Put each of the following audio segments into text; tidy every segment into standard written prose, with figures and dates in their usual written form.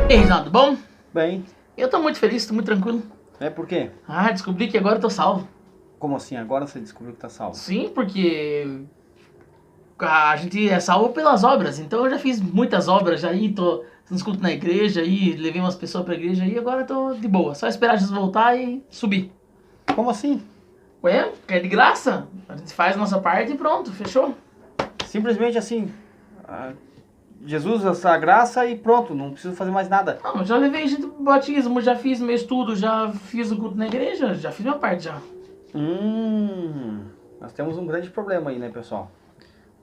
E aí, Reginaldo, bom? Bem, Eu tô muito feliz, tô muito tranquilo. por quê? Descobri que agora eu tô salvo. Como assim? Agora você descobriu que tá salvo? Sim, porque a gente é salvo pelas obras. Então eu já fiz muitas obras, já aí tô nos cultos na igreja, aí levei umas pessoas pra igreja e agora eu tô de boa. Só esperar Jesus voltar e subir. Como assim? Ué, é de graça. A gente faz a nossa parte e pronto, fechou. Simplesmente assim, ah, Jesus, essa graça e pronto, não preciso fazer mais nada. Não, já levei gente pro batismo, já fiz meu estudo, já fiz o culto na igreja, já fiz minha parte já. Nós temos um grande problema aí, né, pessoal?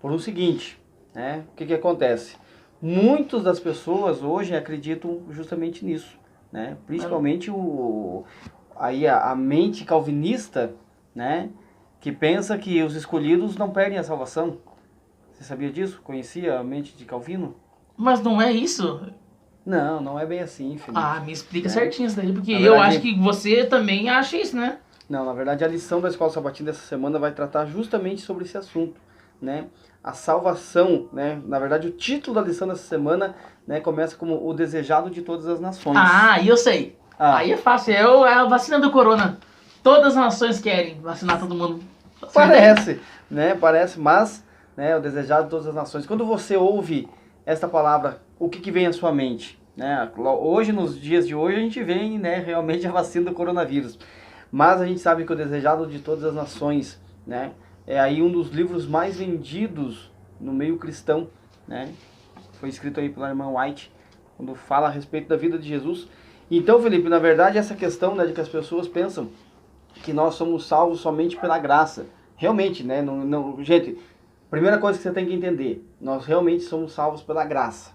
Por o seguinte, né? O que que acontece? Muitas das pessoas hoje acreditam justamente nisso, né? Principalmente a mente calvinista, né? Que pensa que os escolhidos não perdem a salvação. Você sabia disso? Conhecia a mente de Calvino? Mas não é isso. Não, não é bem assim, Felipe. Me explica É. certinho isso daí, porque Na eu verdade- acho que você também acha isso, né? Não, na verdade a lição da Escola Sabatina dessa semana vai tratar justamente sobre esse assunto, né? A salvação, né? Na verdade o título da lição dessa semana, né, começa como o desejado de todas as nações. E eu sei. Ah. Aí é fácil, é a vacina do corona. Todas as nações querem vacinar todo mundo. Parece, né? Parece, mas, né, o desejado de todas as nações. Quando você ouve esta palavra, o que vem à sua mente? Né? Hoje, nos dias de hoje, a gente vê, né, realmente a vacina do coronavírus. Mas a gente sabe que o desejado de todas as nações, né, é aí um dos livros mais vendidos no meio cristão, né? Foi escrito aí pela irmã White, quando fala a respeito da vida de Jesus. Então, Felipe, na verdade, essa questão, né, de que as pessoas pensam que nós somos salvos somente pela graça. Realmente, né? Gente, primeira coisa que você tem que entender, nós realmente somos salvos pela graça,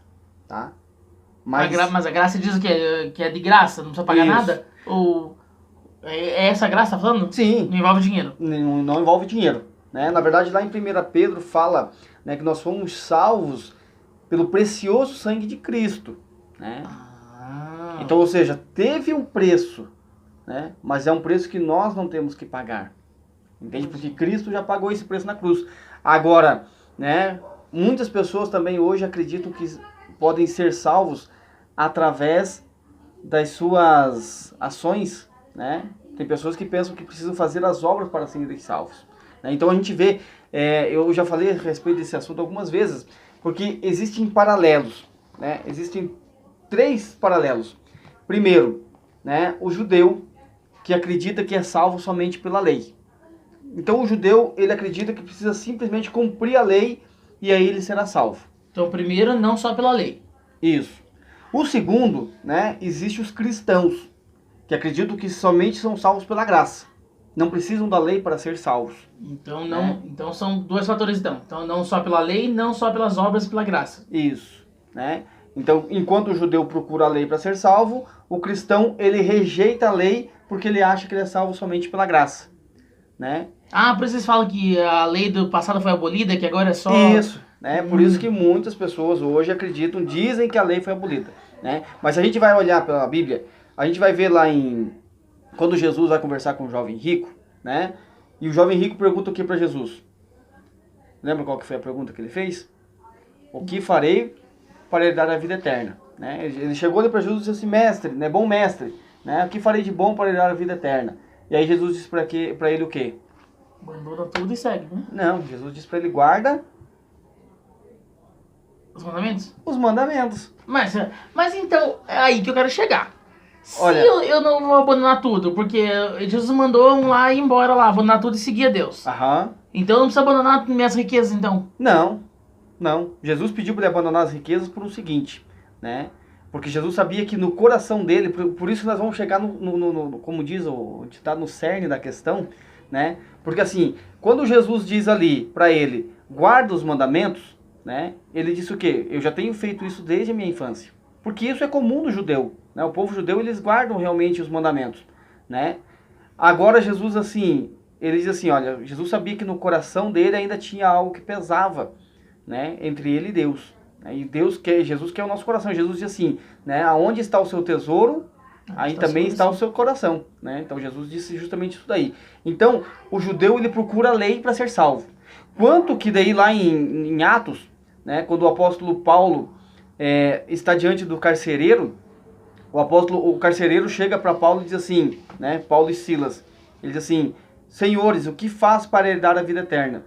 tá? Mas a graça diz o quê? Que é de graça, não precisa pagar Isso. nada? Ou é essa graça tá falando? Sim. Não envolve dinheiro. Não envolve dinheiro, né? Na verdade, lá em 1 Pedro fala, né, que nós fomos salvos pelo precioso sangue de Cristo, né? Então, ou seja, teve um preço, né? Mas é um preço que nós não temos que pagar. Entende? Porque Cristo já pagou esse preço na cruz. Agora, né, muitas pessoas também hoje acreditam que podem ser salvos através das suas ações, né? Tem pessoas que pensam que precisam fazer as obras para serem salvos, né? Então a gente vê, eu já falei a respeito desse assunto algumas vezes, porque existem paralelos, né? Existem 3 paralelos. Primeiro, né, o judeu que acredita que é salvo somente pela lei. Então o judeu, ele acredita que precisa simplesmente cumprir a lei e aí ele será salvo. Então, primeiro, não só pela lei. Isso. O segundo, né, existe os cristãos, que acreditam que somente são salvos pela graça. Não precisam da lei para ser salvos. Então, então são 2 fatores, então. Então, não só pela lei, não só pelas obras e pela graça. Isso, né? Então, enquanto o judeu procura a lei para ser salvo, o cristão, ele rejeita a lei porque ele acha que ele é salvo somente pela graça, né? Por isso vocês falam que a lei do passado foi abolida, que agora é só... Isso, né? Por isso que muitas pessoas hoje acreditam, dizem que a lei foi abolida, né? Mas se a gente vai olhar pela Bíblia, a gente vai ver lá quando Jesus vai conversar com o jovem rico, né? E o jovem rico pergunta o que para Jesus? Lembra qual que foi a pergunta que ele fez? O que farei para herdar a vida eterna? Né? Ele chegou ali para Jesus e disse assim, mestre, né? Bom mestre, né? O que farei de bom para herdar a vida eterna? E aí Jesus disse para ele o quê? Abandona tudo e segue, né? Não, Jesus disse para ele, guarda Os mandamentos? os mandamentos. Mas então, é aí que eu quero chegar. Olha, Se eu não vou abandonar tudo, porque Jesus mandou um lá e ir embora lá, abandonar tudo e seguir a Deus. Então eu não preciso abandonar minhas riquezas, então. Não. Jesus pediu para ele abandonar as riquezas por o seguinte, né? Porque Jesus sabia que no coração dele, por isso que nós vamos chegar como diz, a gente está no cerne da questão, né? Porque assim, quando Jesus diz ali para ele, guarda os mandamentos, né? Ele disse o quê? Eu já tenho feito isso desde a minha infância. Porque isso é comum no judeu, né? O povo judeu, eles guardam realmente os mandamentos, né? Agora Jesus assim, ele diz assim, olha, Jesus sabia que no coração dele ainda tinha algo que pesava, né? Entre ele e Deus. E Jesus quer o nosso coração. Jesus diz assim, né? Aonde está o seu tesouro, aí também está o seu coração, né? Então Jesus disse justamente isso daí. Então, o judeu, ele procura a lei para ser salvo. Quanto que daí lá em Atos, né? Quando o apóstolo Paulo está diante do carcereiro, o carcereiro chega para Paulo e diz assim, né, Paulo e Silas, ele diz assim, senhores, o que faço para herdar a vida eterna?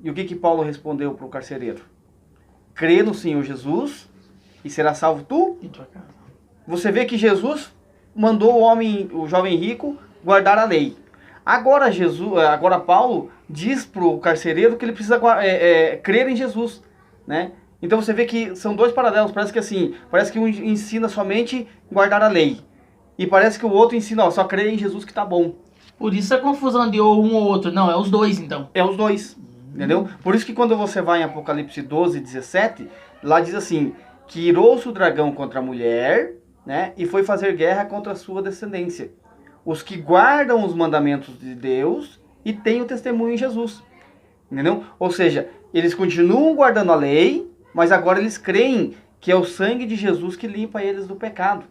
E o que Paulo respondeu para o carcereiro? Crê no Senhor Jesus e será salvo tu. E tua casa. Você vê que Jesus mandou o jovem rico, guardar a lei. Agora Paulo diz para o carcereiro que ele precisa crer em Jesus, né? Então você vê que são dois paralelos, parece que um ensina somente guardar a lei, e parece que o outro ensina, ó, só crer em Jesus que tá bom. Por isso a confusão de um ou outro, não, é os dois então. É os dois, entendeu? Por isso que quando você vai em Apocalipse 12, 17, lá diz assim, que irou-se o dragão contra a mulher, né, e foi fazer guerra contra a sua descendência. Os que guardam os mandamentos de Deus e têm o testemunho em Jesus. Entendeu? Ou seja, eles continuam guardando a lei, mas agora eles creem que é o sangue de Jesus que limpa eles do pecado.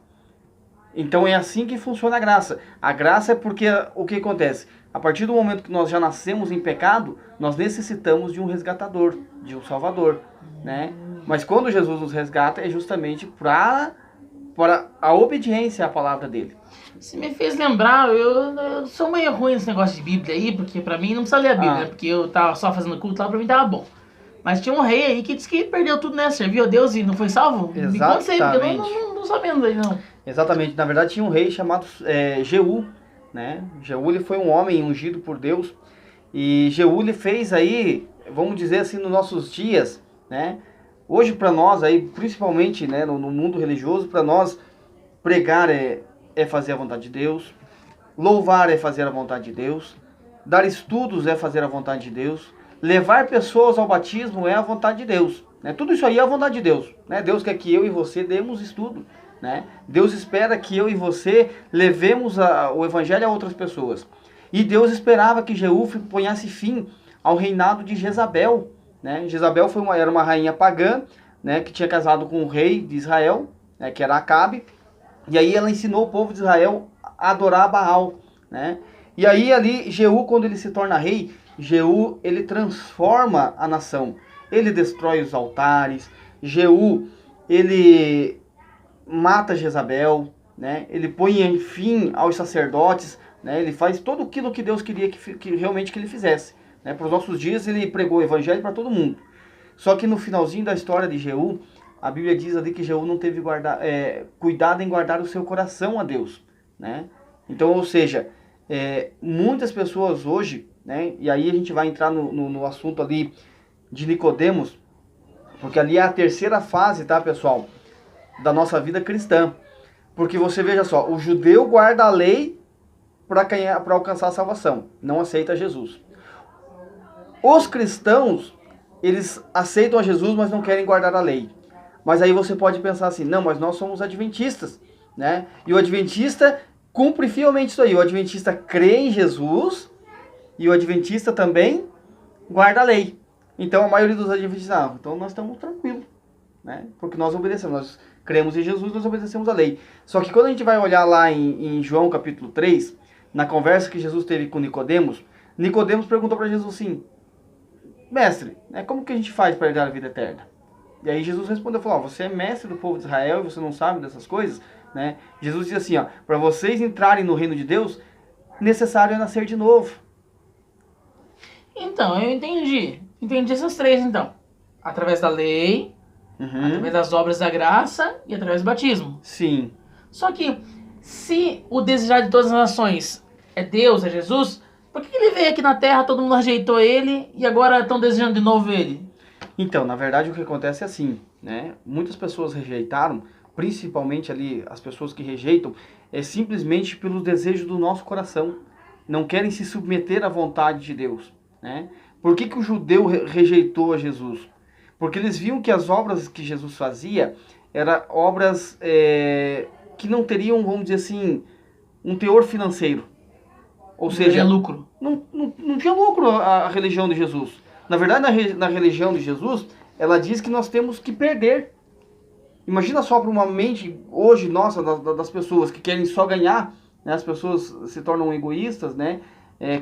Então é assim que funciona a graça. A graça é porque o que acontece? A partir do momento que nós já nascemos em pecado, nós necessitamos de um resgatador, de um salvador, né? Mas quando Jesus nos resgata é justamente para a obediência à palavra dele. Você me fez lembrar, eu sou meio ruim nesse negócio de Bíblia aí, porque pra mim não precisa ler a Bíblia, né? Porque eu tava só fazendo culto lá, pra mim tava bom. Mas tinha um rei aí que disse que perdeu tudo, né? Serviu a Deus e não foi salvo? Exatamente. Me conta aí, porque eu não sabendo aí, não. Exatamente. Na verdade tinha um rei chamado Jeú, né? Jeú, ele foi um homem ungido por Deus. E Jeú, ele fez aí, vamos dizer assim, nos nossos dias, né? Hoje para nós aí, principalmente, né, no mundo religioso, para nós pregar é fazer a vontade de Deus, louvar é fazer a vontade de Deus, dar estudos é fazer a vontade de Deus, levar pessoas ao batismo é a vontade de Deus, né? Tudo isso aí é a vontade de Deus, né? Deus quer que eu e você demos estudo, né? Deus espera que eu e você levemos o evangelho a outras pessoas. E Deus esperava que Jeú ponhasse fim ao reinado de Jezabel, né? Jezabel era uma rainha pagã, né, que tinha casado com o rei de Israel, né, que era Acabe. E aí ela ensinou o povo de Israel a adorar Baal, né? E aí ali Jeú, quando ele se torna rei, Jeú, ele transforma a nação. Ele destrói os altares. Jeú, ele mata Jezabel, né? Ele põe fim aos sacerdotes, né? Ele faz tudo aquilo que Deus queria que realmente que ele fizesse, né? Para os nossos dias ele pregou o evangelho para todo mundo. Só que no finalzinho da história de Jeú, a Bíblia diz ali que Jeú não teve cuidado em guardar o seu coração a Deus, né? Então, ou seja, muitas pessoas hoje, né? E aí a gente vai entrar no assunto ali de Nicodemos, porque ali é a terceira fase, tá, pessoal, da nossa vida cristã. Porque você veja só, o judeu guarda a lei para alcançar a salvação, não aceita Jesus. Os cristãos, eles aceitam a Jesus, mas não querem guardar a lei. Mas aí você pode pensar assim, não, mas nós somos adventistas, né? E o adventista cumpre fielmente isso aí. O adventista crê em Jesus e o adventista também guarda a lei. Então a maioria dos adventistas, então nós estamos tranquilos, né? Porque nós obedecemos, nós cremos em Jesus, nós obedecemos a lei. Só que quando a gente vai olhar lá em João capítulo 3, na conversa que Jesus teve com Nicodemos, Nicodemos perguntou para Jesus assim, mestre, né, como que a gente faz para herdar a vida eterna? E aí Jesus respondeu, falou, você é mestre do povo de Israel e você não sabe dessas coisas, né? Jesus disse assim, para vocês entrarem no reino de Deus, necessário é nascer de novo. Então, eu entendi essas três então, através da lei, através das obras da graça e através do batismo. Sim. Só que, se o desejar de todas as nações é Deus, é Jesus, por que ele veio aqui na Terra, todo mundo rejeitou ele e agora estão desejando de novo ele? Então, na verdade o que acontece é assim, né? Muitas pessoas rejeitaram, principalmente ali as pessoas que rejeitam, simplesmente pelos desejos do nosso coração. Não querem se submeter à vontade de Deus, né? Por que o judeu rejeitou a Jesus? Porque eles viam que as obras que Jesus fazia eram obras que não teriam, vamos dizer assim, um teor financeiro. Ou seja, lucro. Não tinha lucro a religião de Jesus. Na verdade, na religião de Jesus, ela diz que nós temos que perder. Imagina só para uma mente, hoje, nossa, das pessoas que querem só ganhar, né? As pessoas se tornam egoístas, né?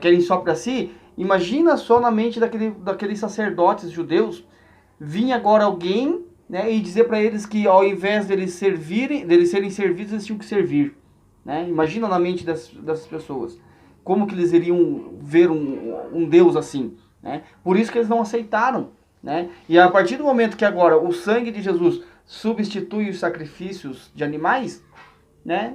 Querem só para si. Imagina só na mente daqueles sacerdotes judeus, vinha agora alguém, né, e dizer para eles que ao invés deles serem servidos, eles tinham que servir. Né? Imagina na mente dessas pessoas. Como que eles iriam ver um Deus assim? Né? Por isso que eles não aceitaram. Né? E a partir do momento que agora o sangue de Jesus substitui os sacrifícios de animais, né?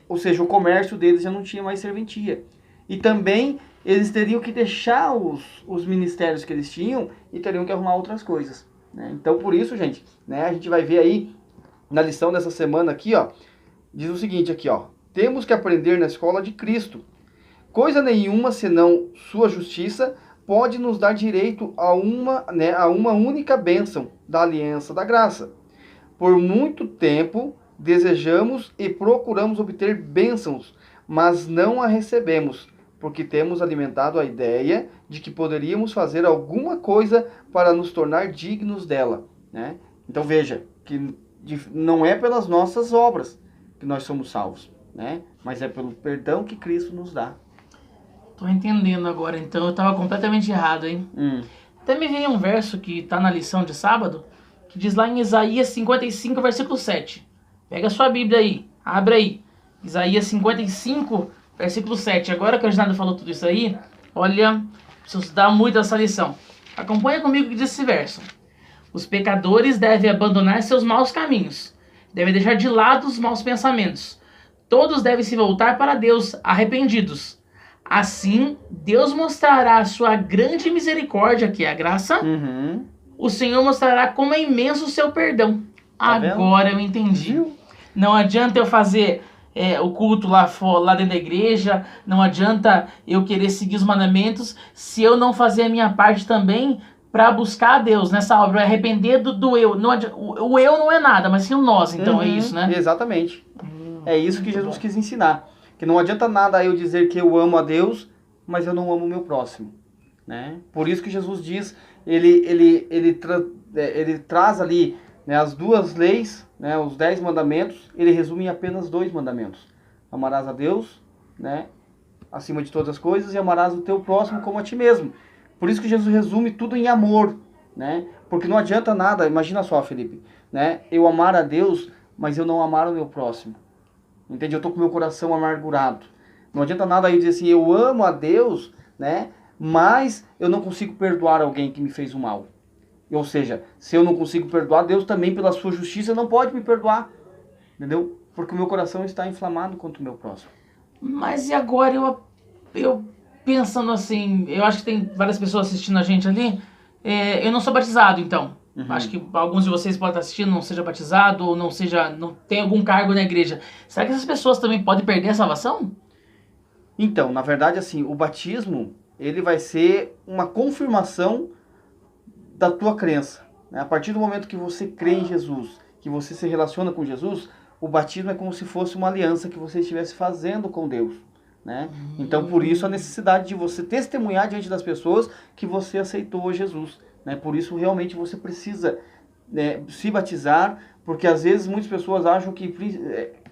Ou seja, o comércio deles já não tinha mais serventia. E também eles teriam que deixar os ministérios que eles tinham e teriam que arrumar outras coisas. Né? Então, por isso, gente, né, a gente vai ver aí na lição dessa semana aqui, ó, diz o seguinte aqui, ó: temos que aprender na escola de Cristo. Coisa nenhuma, senão sua justiça, pode nos dar direito a uma única bênção da aliança da graça. Por muito tempo desejamos e procuramos obter bênçãos, mas não a recebemos, porque temos alimentado a ideia de que poderíamos fazer alguma coisa para nos tornar dignos dela. Né? Então veja, que não é pelas nossas obras que nós somos salvos, né? Mas é pelo perdão que Cristo nos dá. Tô entendendo agora, então eu tava completamente errado, hein? Até me veio um verso que tá na lição de sábado, que diz lá em Isaías 55, versículo 7. Pega a sua Bíblia aí, abre aí. Isaías 55, versículo 7. Agora que o Reginaldo falou tudo isso aí, olha, preciso estudar muito essa lição. Acompanha comigo o que diz esse verso. Os pecadores devem abandonar seus maus caminhos, devem deixar de lado os maus pensamentos. Todos devem se voltar para Deus, arrependidos. Assim, Deus mostrará a sua grande misericórdia, que é a graça. O Senhor mostrará como é imenso o seu perdão. Tá Agora eu entendi. Não adianta eu fazer o culto lá dentro da igreja, não adianta eu querer seguir os mandamentos, se eu não fazer a minha parte também para buscar a Deus nessa obra, arrepender do eu. Não adianta, o eu não é nada, mas sim o nós, então é isso, né? Exatamente. É isso que Jesus quis ensinar. Que não adianta nada eu dizer que eu amo a Deus, mas eu não amo o meu próximo. Né? Por isso que Jesus diz, ele traz ali, né, as duas leis, né, os 10 mandamentos, ele resume em apenas 2 mandamentos. Amarás a Deus, né, acima de todas as coisas, e amarás o teu próximo como a ti mesmo. Por isso que Jesus resume tudo em amor. Né? Porque não adianta nada, imagina só, Felipe, né, eu amar a Deus, mas eu não amar o meu próximo. Entende? Eu tô com meu coração amargurado. Não adianta nada eu dizer assim, eu amo a Deus, né? Mas eu não consigo perdoar alguém que me fez o mal. Ou seja, se eu não consigo perdoar, Deus também, pela sua justiça, não pode me perdoar. Entendeu? Porque o meu coração está inflamado contra o meu próximo. Mas e agora eu pensando assim, eu acho que tem várias pessoas assistindo a gente ali, eu não sou batizado, então. Acho que alguns de vocês podem estar assistindo, não seja batizado, ou não tem algum cargo na igreja. Será que essas pessoas também podem perder a salvação? Então, na verdade, assim, o batismo, ele vai ser uma confirmação da tua crença. Né? A partir do momento que você crê em Jesus, que você se relaciona com Jesus, o batismo é como se fosse uma aliança que você estivesse fazendo com Deus. Né? Então, por isso, a necessidade de você testemunhar diante das pessoas que você aceitou Jesus. Né? Por isso, realmente, você precisa, né, se batizar, porque às vezes muitas pessoas acham que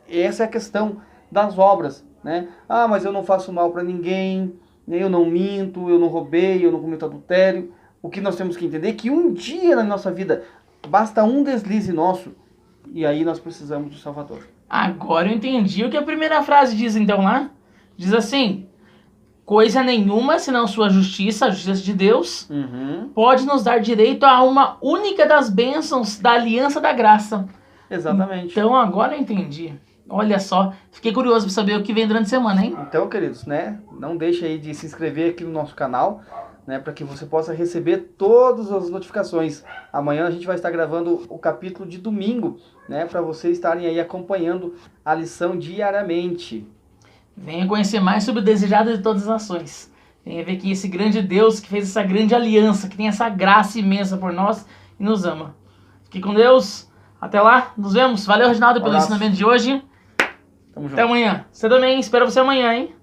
essa é a questão das obras. Né? Ah, mas eu não faço mal para ninguém, eu não minto, eu não roubei, eu não cometo adultério. O que nós temos que entender é que um dia na nossa vida basta um deslize nosso e aí nós precisamos do Salvador. Agora eu entendi o que a primeira frase diz então lá. Diz assim: coisa nenhuma, senão sua justiça, a justiça de Deus, pode nos dar direito a uma única das bênçãos da aliança da graça. Exatamente. Então agora eu entendi. Olha só, fiquei curioso para saber o que vem durante a semana, hein? Então, queridos, né, não deixe aí de se inscrever aqui no nosso canal, né, para que você possa receber todas as notificações. Amanhã a gente vai estar gravando o capítulo de domingo, né, para vocês estarem aí acompanhando a lição diariamente. Venha conhecer mais sobre o desejado de todas as nações. Venha ver que esse grande Deus que fez essa grande aliança, que tem essa graça imensa por nós e nos ama. Fique com Deus. Até lá. Nos vemos. Valeu, Reginaldo, pelo ensinamento de hoje. Tamo junto. Até amanhã. Você também. Espero você amanhã, hein?